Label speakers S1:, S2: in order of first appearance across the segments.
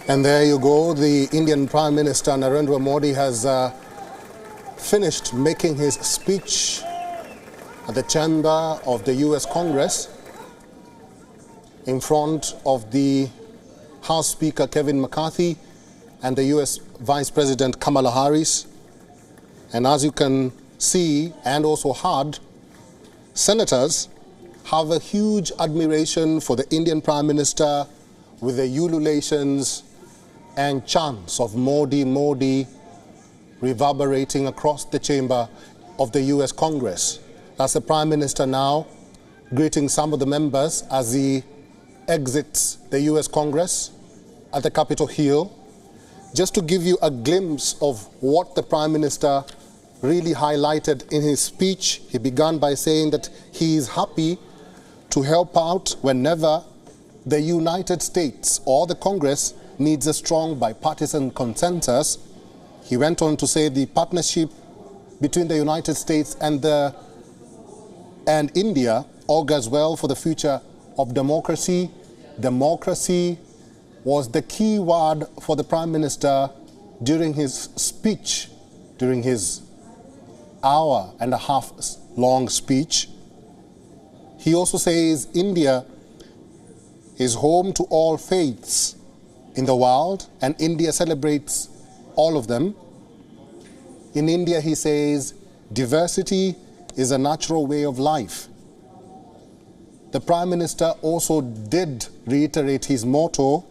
S1: And there you go, the Indian Prime Minister Narendra Modi has finished making his speech at the chamber of the US Congress in front of the House Speaker Kevin McCarthy and the US Vice President Kamala Harris. And as you can see and also heard, senators have a huge admiration for the Indian Prime Minister, with the ululations and chants of Modi, Modi reverberating across the chamber of the US Congress. That's the Prime Minister now greeting some of the members as he exits the US Congress at the Capitol Hill. Just to give you a glimpse of what the Prime Minister really highlighted in his speech, he began by saying that he is happy to help out whenever the United States or the Congress needs a strong bipartisan consensus. He went on to say the partnership between the United States and India augurs well for the future of democracy. Democracy was the key word for the Prime Minister during his speech, during his hour-and-a-half long speech. He also says India is home to all faiths in the world, and India celebrates all of them. In India, he says, diversity is a natural way of life. The Prime Minister also did reiterate his motto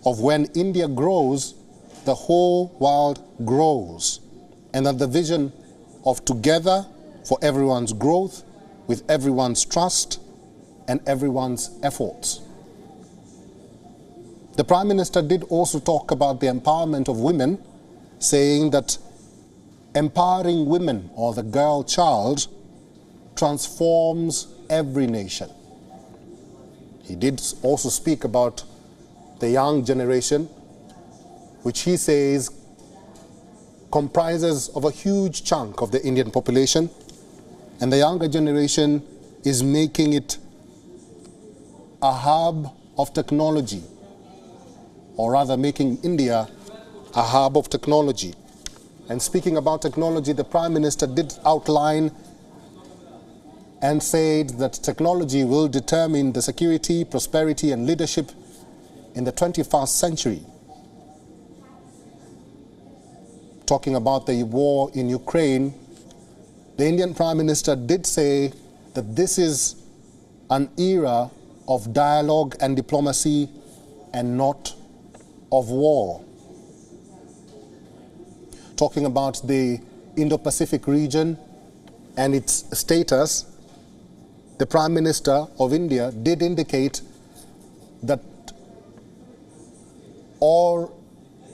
S1: of when India grows, the whole world grows, and that the vision of together for everyone's growth, with everyone's trust and everyone's efforts. The Prime Minister did also talk about the empowerment of women, saying that empowering women, or the girl child, transforms every nation. He did also speak about the young generation, which he says comprises of a huge chunk of the Indian population, and the younger generation is making it a hub of technology, or rather making India a hub of technology. And speaking about technology, the Prime Minister did outline and said that technology will determine the security, prosperity, and leadership in the 21st century. Talking about the war in Ukraine, the Indian Prime Minister did say that this is an era of dialogue and diplomacy and not of war. Talking about the Indo-Pacific region and its status, the Prime Minister of India did indicate that all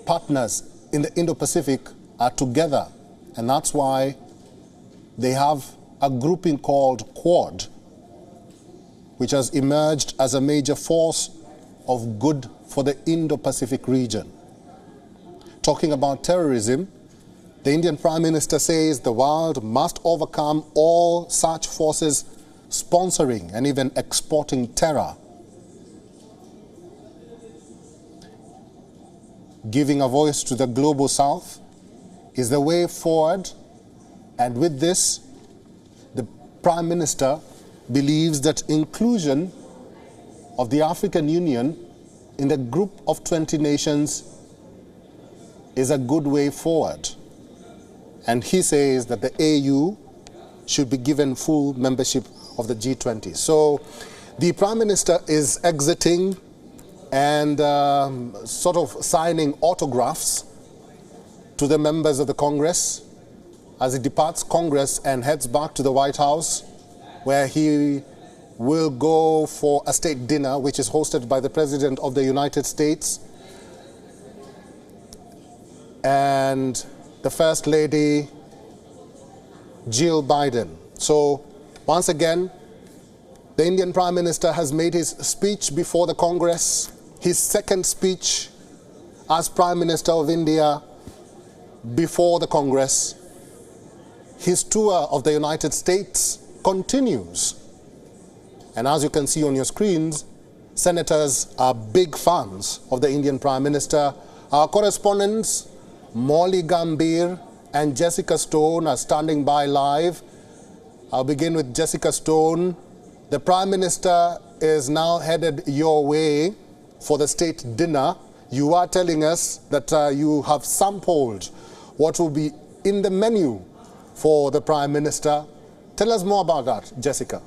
S1: partners in the Indo-Pacific are together, and that's why they have a grouping called Quad, which has emerged as a major force of good for the Indo-Pacific region. Talking about terrorism, the Indian Prime Minister says the world must overcome all such forces sponsoring and even exporting terror. Giving a voice to the global South is the way forward, and with this, the Prime Minister believes that inclusion of the African Union in the group of 20 nations is a good way forward. And he says that the AU should be given full membership of the G20. So the Prime Minister is exiting and sort of signing autographs to the members of the Congress as he departs Congress and heads back to the White House, where he will go for a state dinner which is hosted by the President of the United States and the First Lady, Jill Biden. So once again, the Indian Prime Minister has made his speech before the Congress, his second speech as Prime Minister of India before the Congress. His tour of the United States continues. And as you can see on your screens, senators are big fans of the Indian Prime Minister. Our correspondents, Molly Gambhir and Jessica Stone, are standing by live. I'll begin with Jessica Stone. The Prime Minister is now headed your way for the state dinner. You are telling us that you have sampled what will be in the menu for the Prime Minister. Tell us more about that, Jessica.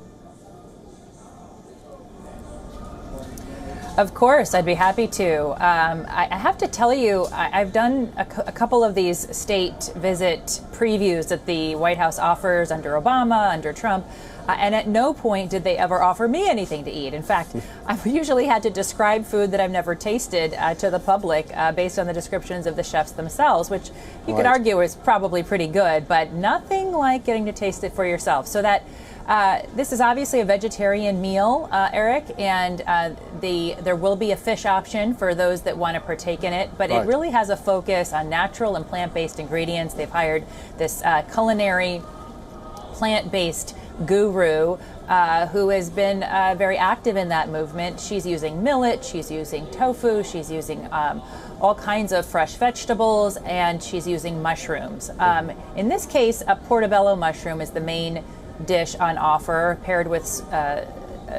S2: Of course, I'd be happy to. I have to tell you, I've done a couple of these state visit previews that the White House offers under Obama, under Trump, and at no point did they ever offer me anything to eat. In fact, I've usually had to describe food that I've never tasted to the public based on the descriptions of the chefs themselves, which you could argue is probably pretty good, but nothing like getting to taste it for yourself. So that this is obviously a vegetarian meal, Eric, and there will be a fish option for those that want to partake in it, but it really has a focus on natural and plant-based ingredients. They've hired this culinary plant-based guru who has been very active in that movement. She's using millet, she's using tofu, she's using all kinds of fresh vegetables, and she's using mushrooms. In this case, a portobello mushroom is the main dish on offer, paired with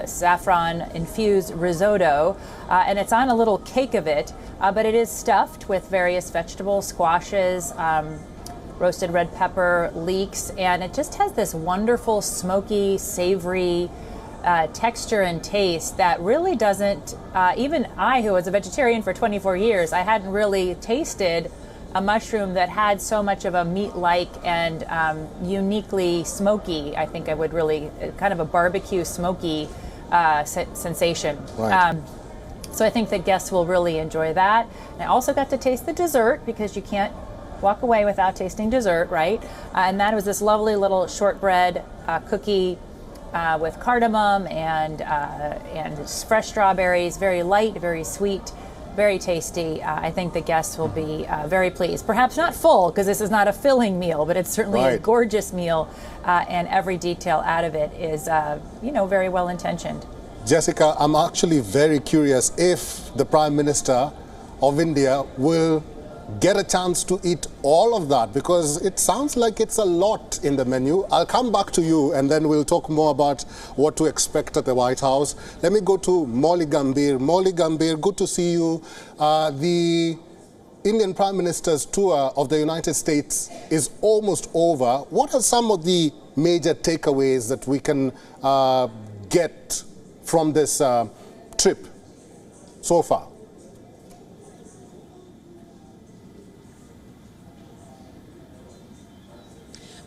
S2: saffron-infused risotto, and it's on a little cake of it, but it is stuffed with various vegetables, squashes, roasted red pepper, leeks, and it just has this wonderful, smoky, savory texture and taste that really doesn't, even I, who was a vegetarian for 24 years, I hadn't really tasted a mushroom that had so much of a meat-like and uniquely smoky. I think I would really, kind of a barbecue smoky sensation. So I think that guests will really enjoy that. And I also got to taste the dessert, because you can't walk away without tasting dessert, right? And that was this lovely little shortbread cookie with cardamom and fresh strawberries, very light, very sweet, very tasty. I think the guests will be very pleased. Perhaps not full, because this is not a filling meal, but it's certainly a gorgeous meal, and every detail out of it is, very well intentioned.
S1: Jessica, I'm actually very curious if the Prime Minister of India will get a chance to eat all of that, because it sounds like it's a lot in the menu. I'll come back to you and then we'll talk more about what to expect at the White House. Let me go to Molly Gambhir. Molly Gambhir, good to see you. The Indian Prime Minister's tour of the United States is almost over. What are some of the major takeaways that we can get from this trip so far?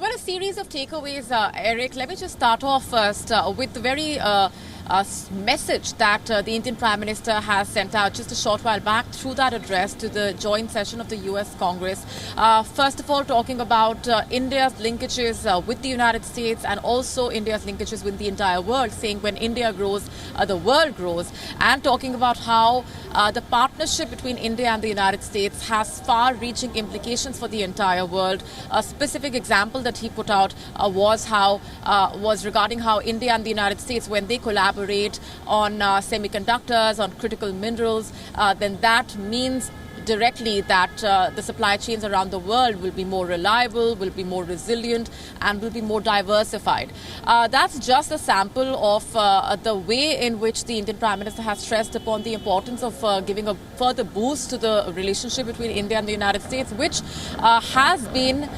S3: Well, a series of takeaways, Eric. Let me just start off first with the very message that the Indian Prime Minister has sent out just a short while back through that address to the joint session of the US Congress. First of all, talking about India's linkages with the United States, and also India's linkages with the entire world, saying when India grows, the world grows, and talking about how the partnership between India and the United States has far-reaching implications for the entire world. A specific example that he put out was regarding how India and the United States, when they collaborate on semiconductors, on critical minerals, then that means directly that the supply chains around the world will be more reliable, will be more resilient, and will be more diversified. That's just a sample of the way in which the Indian Prime Minister has stressed upon the importance of giving a further boost to the relationship between India and the United States, which has been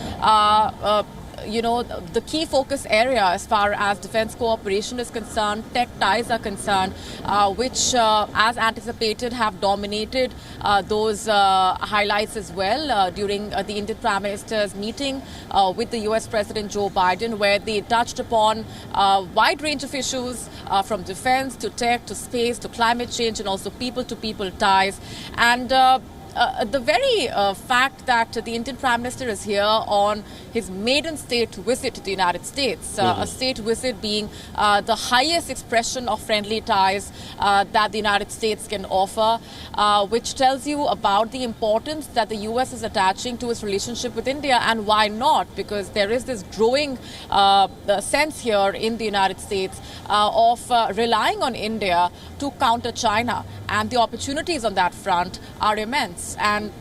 S3: the key focus area as far as defense cooperation is concerned, tech ties are concerned, which, as anticipated, have dominated those highlights as well during the Indian Prime Minister's meeting with the US President Joe Biden, where they touched upon a wide range of issues from defense to tech to space to climate change, and also people-to-people ties. And the very fact that the Indian Prime Minister is here on his maiden state visit to the United States, a state visit being the highest expression of friendly ties that the United States can offer, which tells you about the importance that the US is attaching to its relationship with India. And why not? Because there is this growing sense here in the United States of relying on India to counter China, and the opportunities on that front are immense. And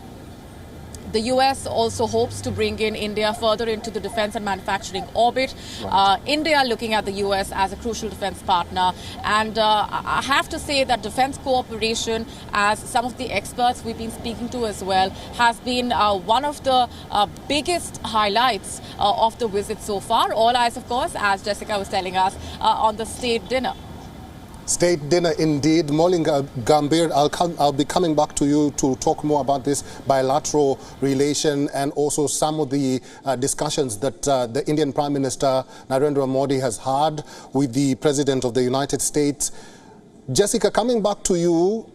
S3: the US also hopes to bring in India further into the defense and manufacturing orbit. Right. India looking at the US as a crucial defense partner. And I have to say that defense cooperation, as some of the experts we've been speaking to as well, has been one of the biggest highlights of the visit so far. All eyes, of course, as Jessica was telling us, on the state dinner.
S1: State dinner indeed. Molin Gambhir, I'll be coming back to you to talk more about this bilateral relation and also some of the discussions that the Indian Prime Minister Narendra Modi has had with the President of the United States. Jessica, coming back to you,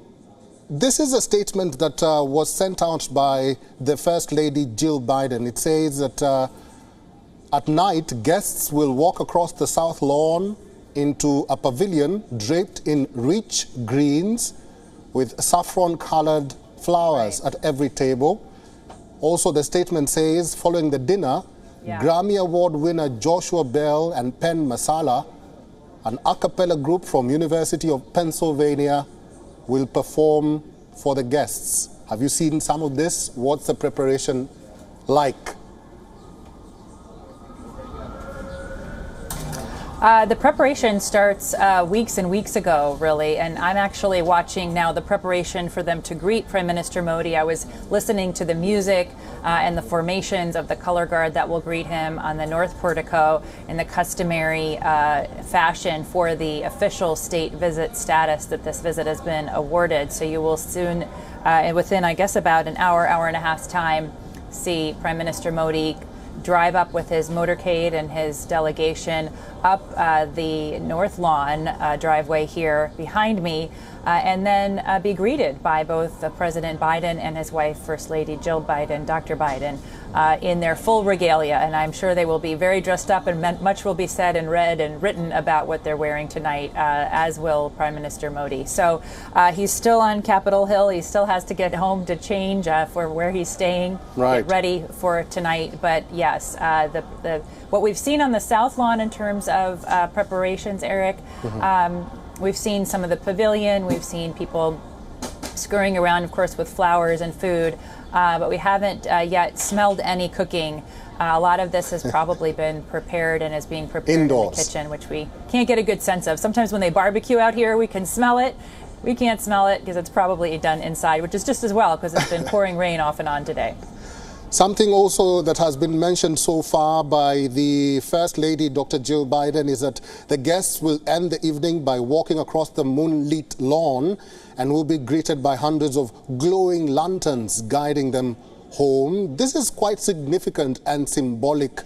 S1: this is a statement that was sent out by the First Lady Jill Biden. It says that at night, guests will walk across the South Lawn into a pavilion draped in rich greens with saffron-colored flowers at every table. Also, the statement says, following the dinner, Grammy Award winner Joshua Bell and Pen Masala, an a cappella group from University of Pennsylvania, will perform for the guests. Have you seen some of this? What's the preparation like?
S2: The preparation starts weeks and weeks ago, really, and I'm actually watching now the preparation for them to greet Prime Minister Modi. I was listening to the music and the formations of the color guard that will greet him on the North Portico in the customary fashion for the official state visit status that this visit has been awarded. So you will soon, within, I guess, about an hour and a half's time, see Prime Minister Modi drive up with his motorcade and his delegation up the North Lawn driveway here behind me, and then be greeted by both President Biden and his wife, First Lady Jill Biden, Dr. Biden, in their full regalia. And I'm sure they will be very dressed up, and much will be said and read and written about what they're wearing tonight, as will Prime Minister Modi. So he's still on Capitol Hill. He still has to get home to change for where he's staying, get ready for tonight. But yes, what we've seen on the South Lawn in terms of preparations, Eric, we've seen some of the pavilion. We've seen people scurrying around, of course, with flowers and food, but we haven't yet smelled any cooking. A lot of this has probably been prepared and is being prepared indoors in the kitchen, which we can't get a good sense of. Sometimes when they barbecue out here, we can smell it. We can't smell it because it's probably done inside, which is just as well because it's been pouring rain off and on today.
S1: Something also that has been mentioned so far by the First Lady, Dr. Jill Biden, is that the guests will end the evening by walking across the moonlit lawn and will be greeted by hundreds of glowing lanterns guiding them home. This is quite significant and symbolic,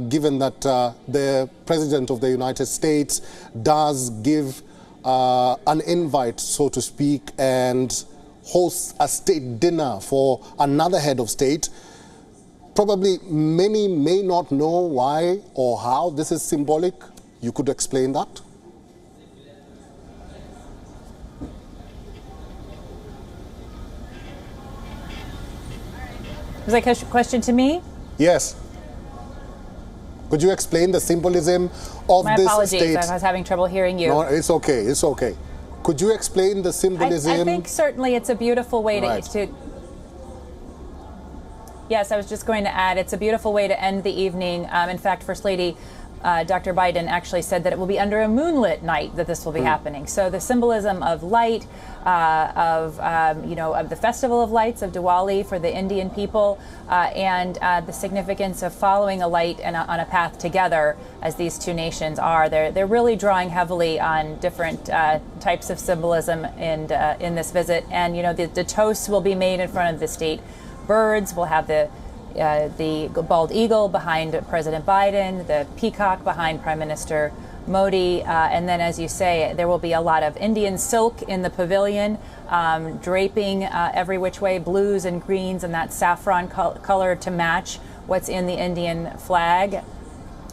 S1: given that the President of the United States does give an invite, so to speak, and hosts a state dinner for another head of state. Probably many may not know why or how this is symbolic. You could explain that?
S2: Was that a question to me?
S1: Yes. Could you explain the symbolism of this state?
S2: My apologies, I was having trouble hearing you.
S1: No, it's okay, it's okay. Could you explain the symbolism?
S2: I think certainly it's a beautiful way to Yes, I was just going to add, it's a beautiful way to end the evening. In fact, First Lady Dr. Biden actually said that it will be under a moonlit night that this will be happening. So the symbolism of light, of the Festival of Lights of Diwali for the Indian people, and the significance of following a light and on a path together, as these two nations are. They're really drawing heavily on different types of symbolism in this visit. And the toasts will be made in front of the state birds. We'll have the bald eagle behind President Biden, the peacock behind Prime Minister Modi, and then, as you say, there will be a lot of Indian silk in the pavilion, draping every which way, blues and greens and that saffron color to match what's in the Indian flag.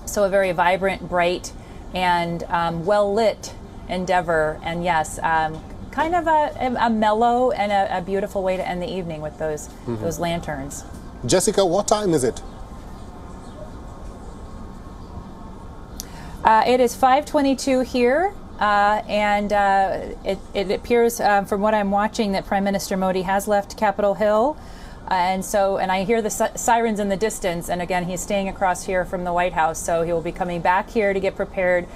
S2: So a very vibrant, bright, and well-lit endeavor, and yes, kind of a mellow and a beautiful way to end the evening with those lanterns.
S1: Jessica, what time is it?
S2: It is 5:22 here, and it appears from what I'm watching that Prime Minister Modi has left Capitol Hill. And I hear the sirens in the distance, and again, he's staying across here from the White House, so he will be coming back here to get prepared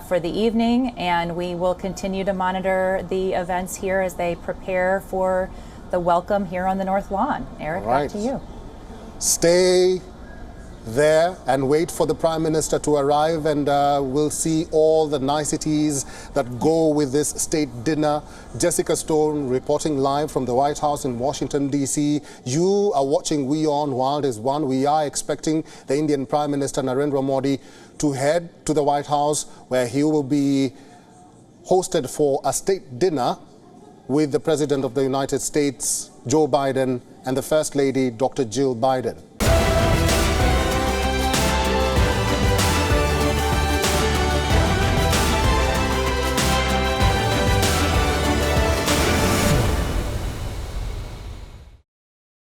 S2: for the evening, and we will continue to monitor the events here as they prepare for the welcome here on the North Lawn. Eric, back to you.
S1: Stay there and wait for the Prime Minister to arrive, and we'll see all the niceties that go with this state dinner. Jessica Stone reporting live from the White House in Washington, D.C. You are watching WION World is One. We are expecting the Indian Prime Minister Narendra Modi to head to the White House, where he will be hosted for a state dinner with the President of the United States, Joe Biden, and the First Lady, Dr. Jill Biden.